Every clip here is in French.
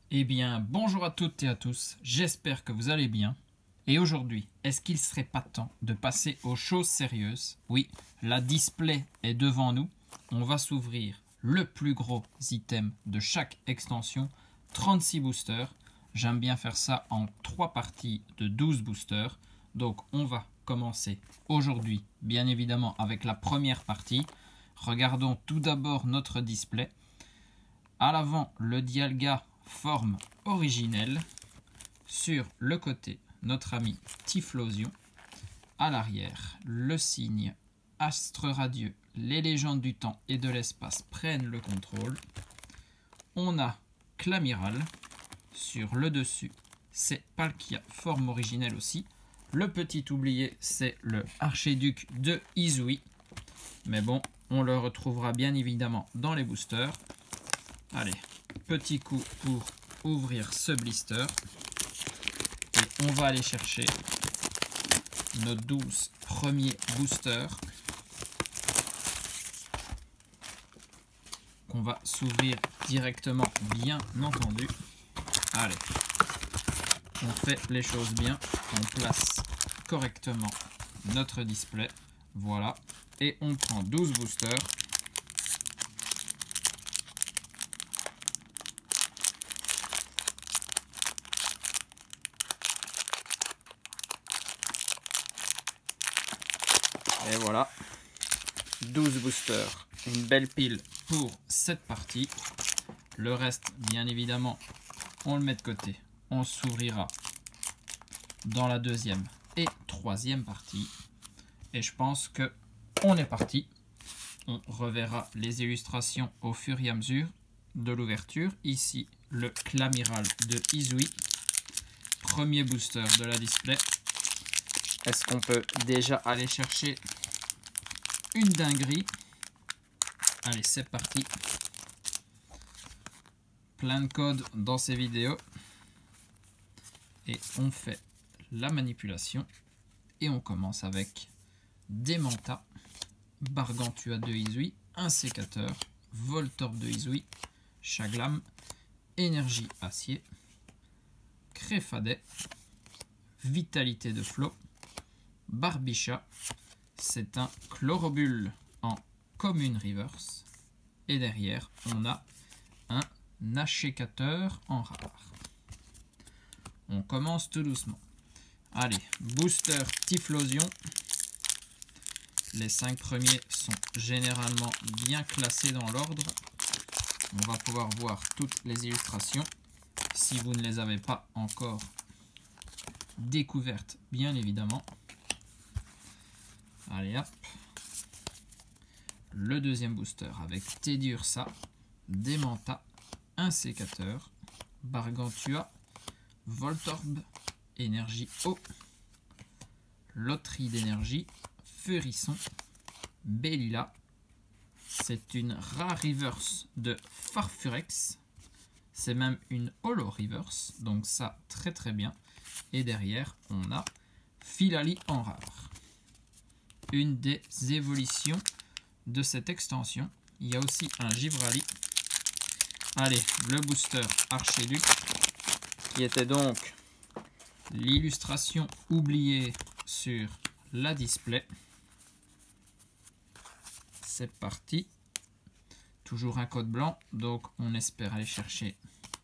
Eh bien, bonjour à toutes et à tous, j'espère que vous allez bien. Et aujourd'hui, est-ce qu'il serait pas temps de passer aux choses sérieuses? Oui, la display est devant nous. On va s'ouvrir le plus gros item de chaque extension, 36 boosters. J'aime bien faire ça en 3 parties de 12 boosters. Donc on va commencer aujourd'hui, bien évidemment, avec la première partie. Regardons tout d'abord notre display. À l'avant, le Dialga forme originelle. Sur le côté, notre ami Typhlosion. À l'arrière, le signe Astre radieux, les légendes du temps et de l'espace prennent le contrôle. On a Clamiral. Sur le dessus, c'est Palkia, forme originelle aussi. Le petit oublié, c'est le archiduc de Izui. Mais bon, on le retrouvera bien évidemment dans les boosters. Allez, petit coup pour ouvrir ce blister. Et on va aller chercher nos 12 premiers boosters qu'on va s'ouvrir directement, bien entendu. Allez, on fait les choses bien, on place correctement notre display, voilà, et on prend 12 boosters. Et voilà, 12 boosters, une belle pile pour cette partie. Le reste, bien évidemment, on le met de côté. On s'ouvrira dans la deuxième et troisième partie. Et je pense que on est parti. On reverra les illustrations au fur et à mesure de l'ouverture. Ici, le Clamiral de Izui. Premier booster de la display. Est-ce qu'on peut déjà aller chercher une dinguerie? Allez, c'est parti. Plein de codes dans ces vidéos. Et on fait la manipulation. Et on commence avec Démenta, Bargantua de Izui, un sécateur, Voltorb de Izui, Chaglam, Énergie Acier, Créfadet, Vitalité de Flot, Barbicha, c'est un Chlorobule en commune reverse. Et derrière, on a un Achécateur en rare. On commence tout doucement. Allez, booster Typhlosion. Les 5 premiers sont généralement bien classés dans l'ordre. On va pouvoir voir toutes les illustrations si vous ne les avez pas encore découvertes, bien évidemment. Allez hop. Le deuxième booster avec Teddiursa, Démenta, un sécateur, Bargantua, Voltorb, Énergie Eau, Loterie d'énergie, Feurisson, Bellila. C'est une rare reverse de Farfurex. C'est même une holo reverse, donc ça très très bien. Et derrière, on a Filali en rare. Une des évolutions de cette extension. Il y a aussi un Givrali. Allez, le booster Archiduc, qui était donc l'illustration oubliée sur la display. C'est parti. Toujours un code blanc, donc on espère aller chercher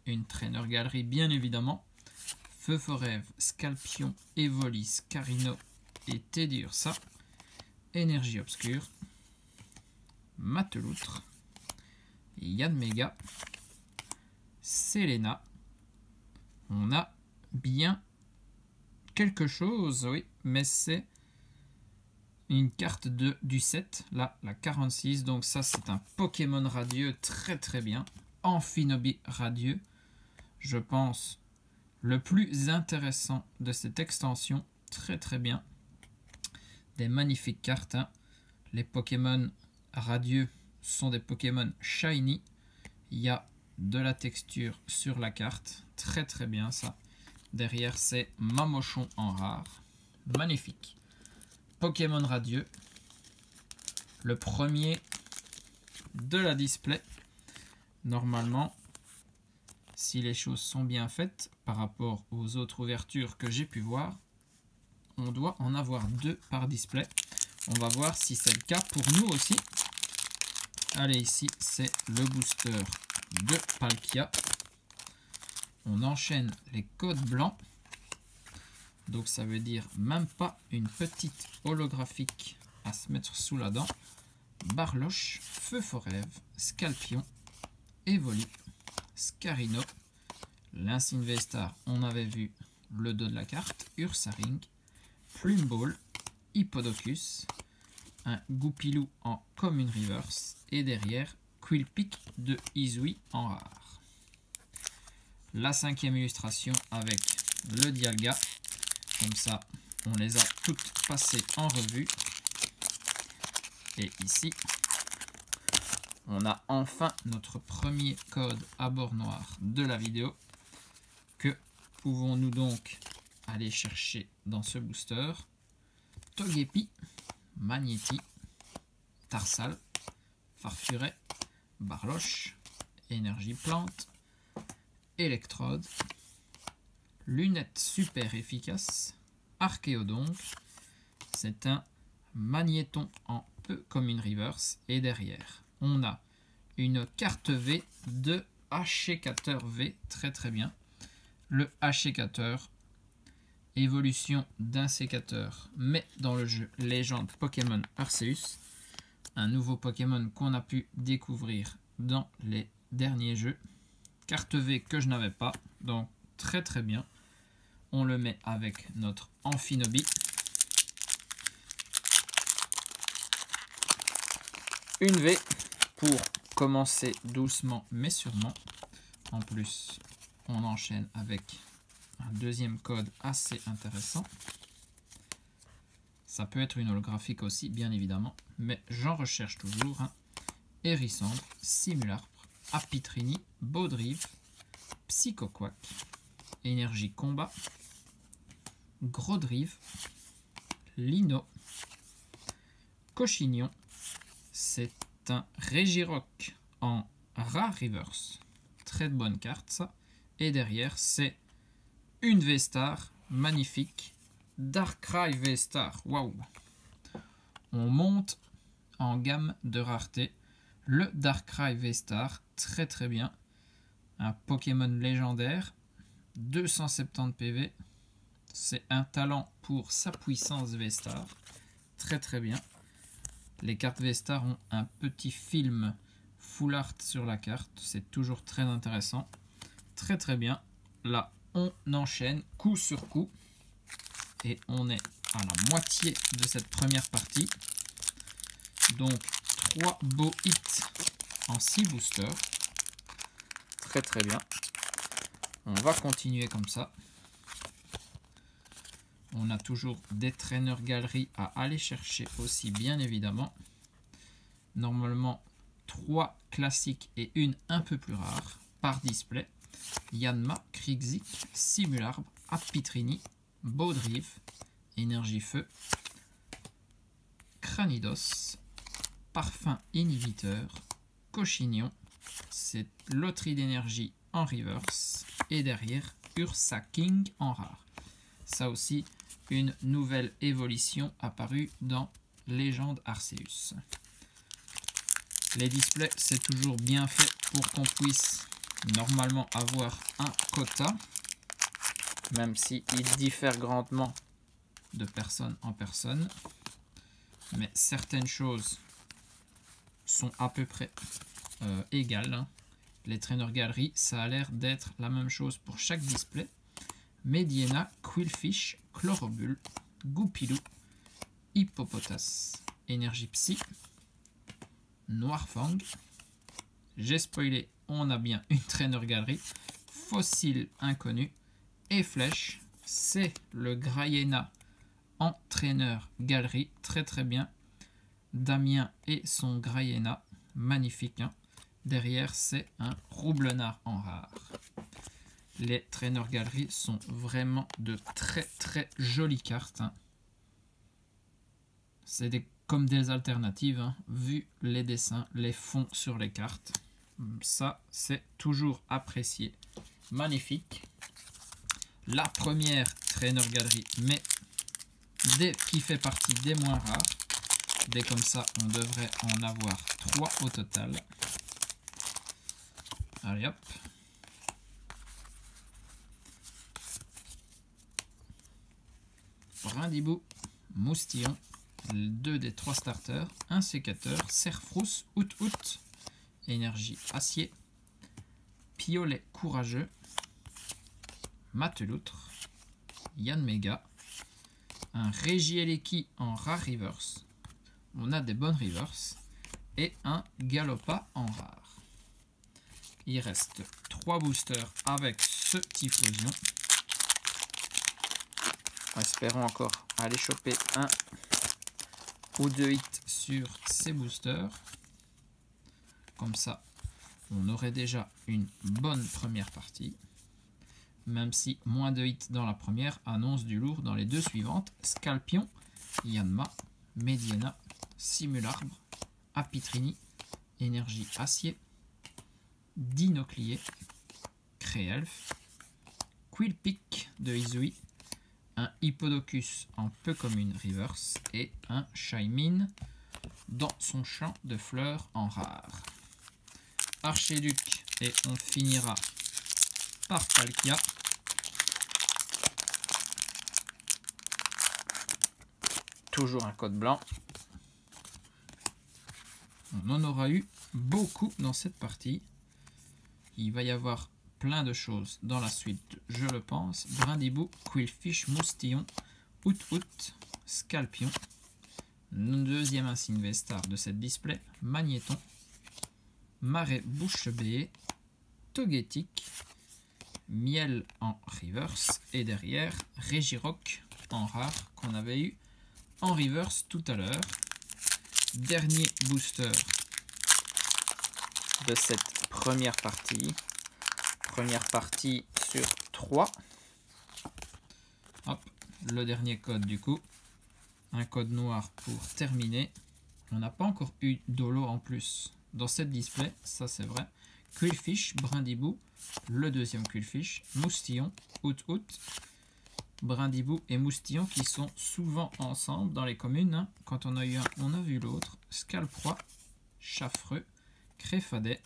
une trainer galerie, bien évidemment. Feu Forève, Scalpion, Evolis, Carino et Teddiursa. Énergie obscure, Mateloutre, Yanmega, Selena. On a bien quelque chose, oui, mais c'est une carte du set, là, la 46. Donc ça, c'est un Pokémon radieux très très bien. Amphinobi radieux, je pense, le plus intéressant de cette extension. Très très bien. Des magnifiques cartes, hein. Les Pokémon radieux sont des Pokémon shiny. Il y a de la texture sur la carte. Très très bien ça. Derrière, c'est Mamochon en rare. Magnifique. Pokémon radieux. Le premier de la display. Normalement, si les choses sont bien faites par rapport aux autres ouvertures que j'ai pu voir, on doit en avoir 2 par display. On va voir si c'est le cas pour nous aussi. Allez, ici, c'est le booster de Palkia. On enchaîne les codes blancs. Donc ça veut dire même pas une petite holographique à se mettre sous la dent. Barloche, Feu Forève, Scalpion, Evoli, Scarino, l'insigne V-Star, on avait vu le dos de la carte, Ursaring, Plumball, Hippodocus, un Goupilou en Common Reverse et derrière Quillpick de Izui en rare. La 5e illustration avec le Dialga, comme ça on les a toutes passées en revue. Et ici, on a enfin notre premier code à bord noir de la vidéo. Que pouvons-nous donc aller chercher dans ce booster? Togepi, Magnéti, Tarsal, Farfuret, Barloche, Énergie Plante, Électrode, Lunette super efficace, Archéodonte. C'est un Magnéton en peu comme une reverse. Et derrière, on a une carte V de Hachécateur V. Très très bien. Le Hachécateur, évolution d'un sécateur, mais dans le jeu Légende Pokémon Arceus. Un nouveau Pokémon qu'on a pu découvrir dans les derniers jeux. Carte V que je n'avais pas, donc très très bien. On le met avec notre Amphinobi. Une V pour commencer doucement mais sûrement. En plus, on enchaîne avec un deuxième code assez intéressant. Ça peut être une holographique aussi, bien évidemment, mais j'en recherche toujours un. Hérissandre, Simularp, Apitrini, Baudrive, Psychoquack, Énergie Combat, Grodrive, Lino, Cochignon. C'est un Regirock en Rare Reverse. Très bonne carte ça. Et derrière, c'est une V-Star magnifique. Darkrai V-Star. Waouh! On monte en gamme de rareté. Le Darkrai V-Star, très très bien. Un Pokémon légendaire. 270 PV. C'est un talent pour sa puissance V-Star. Très très bien. Les cartes V-Star ont un petit film full art sur la carte. C'est toujours très intéressant. Très très bien. Là, on enchaîne coup sur coup. Et on est à la moitié de cette première partie. Donc, 3 beaux hits en 6 boosters. Très très bien. On va continuer comme ça. On a toujours des traîneurs galeries à aller chercher aussi, bien évidemment. Normalement, 3 classiques et une un peu plus rare par display. Yanma, Krixik, Simularb, Apitrini, Baudrive, Énergie Feu, Cranidos, Parfum Inhibiteur, Cochignon, c'est Loterie d'énergie en reverse, et derrière Ursa King en rare. Ça aussi, une nouvelle évolution apparue dans Légende Arceus. Les displays, c'est toujours bien fait pour qu'on puisse normalement avoir un quota, même s'il diffère grandement de personne en personne. Mais certaines choses sont à peu près égales. Hein. Les traîneurs galeries, ça a l'air d'être la même chose pour chaque display. Mediena, Quillfish, Chlorobull, Goupilou, Hippopotas, Énergie Psy, Noirfang. J'ai spoilé, on a bien une traîneur galerie. Fossile inconnu et Flèche, c'est le Graiena en traîneur galerie. Très très bien. Damien et son Graiena, magnifique. Hein. Derrière, c'est un Roublenard en rare. Les traîneurs galeries sont vraiment de très très jolies cartes. Hein. C'est comme des alternatives, hein, vu les dessins, les fonds sur les cartes. Ça, c'est toujours apprécié. magnifique. La première Trainer Gallery, mais qui fait partie des moins rares. Dès comme ça, on devrait en avoir 3 au total. Allez hop. Brindibou, Moustillon, 2 des 3 starters, un sécateur, Cerfrousse, Out, Énergie Acier, Piolet Courageux, Mateloutre, Yann Mega, un Regieleki en rare reverse. On a des bonnes reverse et un Galopa en rare. Il reste 3 boosters avec ce Typhlosion. Espérons encore aller choper un ou 2 hits sur ces boosters. Comme ça, on aurait déjà une bonne première partie. Même si moins de hits dans la première annonce du lourd dans les 2 suivantes. Scalpion, Yanma, Mediana, Simularbre, Apitrini, Énergie Acier, Dinoclier, Créelf, Quillpick de Izui, un Hippodocus en peu commune reverse et un Shaymin dans son champ de fleurs en rare. Archéduc et on finira par Palkia. Toujours un code blanc. On en aura eu beaucoup dans cette partie. Il va y avoir plein de choses dans la suite, je le pense. Brindibou, Quillfish, Moustillon, Out, Scalpion. Deuxième insigne V-Star de cette display, Magnéton, Marais Bouche Bée, Togetic, Miel en reverse et derrière Regirock en rare qu'on avait eu en reverse tout à l'heure. Dernier booster de cette première partie. Première partie sur 3. Hop, le dernier code du coup. Un code noir pour terminer. On n'a pas encore eu d'holo en plus dans cette display, ça c'est vrai. Quillfish, Brindibou, le deuxième Quillfish, Moustillon, Out, Brindibou et Moustillon qui sont souvent ensemble dans les communes. Hein. Quand on a eu un, on a vu l'autre. Scalproie, Chaffreux, Créfadet,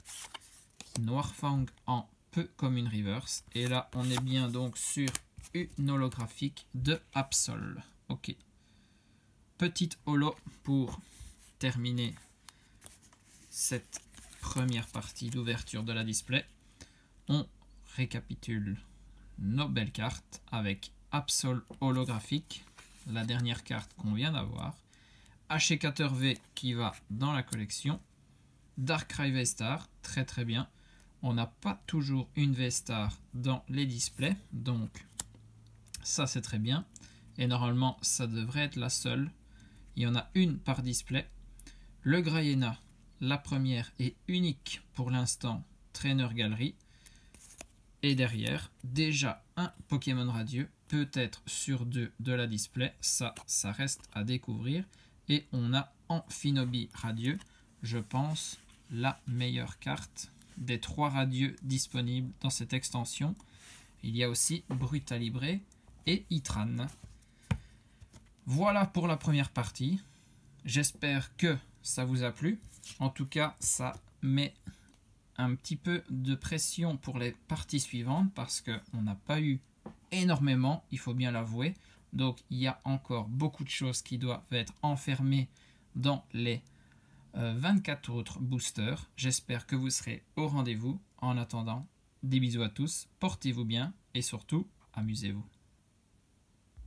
Noirfang en peu commune reverse. Et là, on est bien donc sur une holographique de Absol. Ok. Petite holo pour terminer cette première partie d'ouverture de la display. On récapitule nos belles cartes avec Absol holographique, la dernière carte qu'on vient d'avoir. Achécateur V qui va dans la collection. Darkrai V-Star, très très bien. On n'a pas toujours une V-Star dans les displays, donc ça c'est très bien. Et normalement ça devrait être la seule. Il y en a une par display. Le Graiena, la première et unique pour l'instant, Trainer Gallery. Et derrière, déjà un Pokémon radieux, peut-être sur 2 de la display. Ça reste à découvrir. Et on a Amphinobi radieux, je pense, la meilleure carte des 3 radieux disponibles dans cette extension. Il y a aussi Brutalibré et Itran. Voilà pour la première partie. J'espère que ça vous a plu. En tout cas, ça met un petit peu de pression pour les parties suivantes parce qu'on n'a pas eu énormément, il faut bien l'avouer. Donc, il y a encore beaucoup de choses qui doivent être enfermées dans les 24 autres boosters. J'espère que vous serez au rendez-vous. En attendant, des bisous à tous, portez-vous bien et surtout, amusez-vous.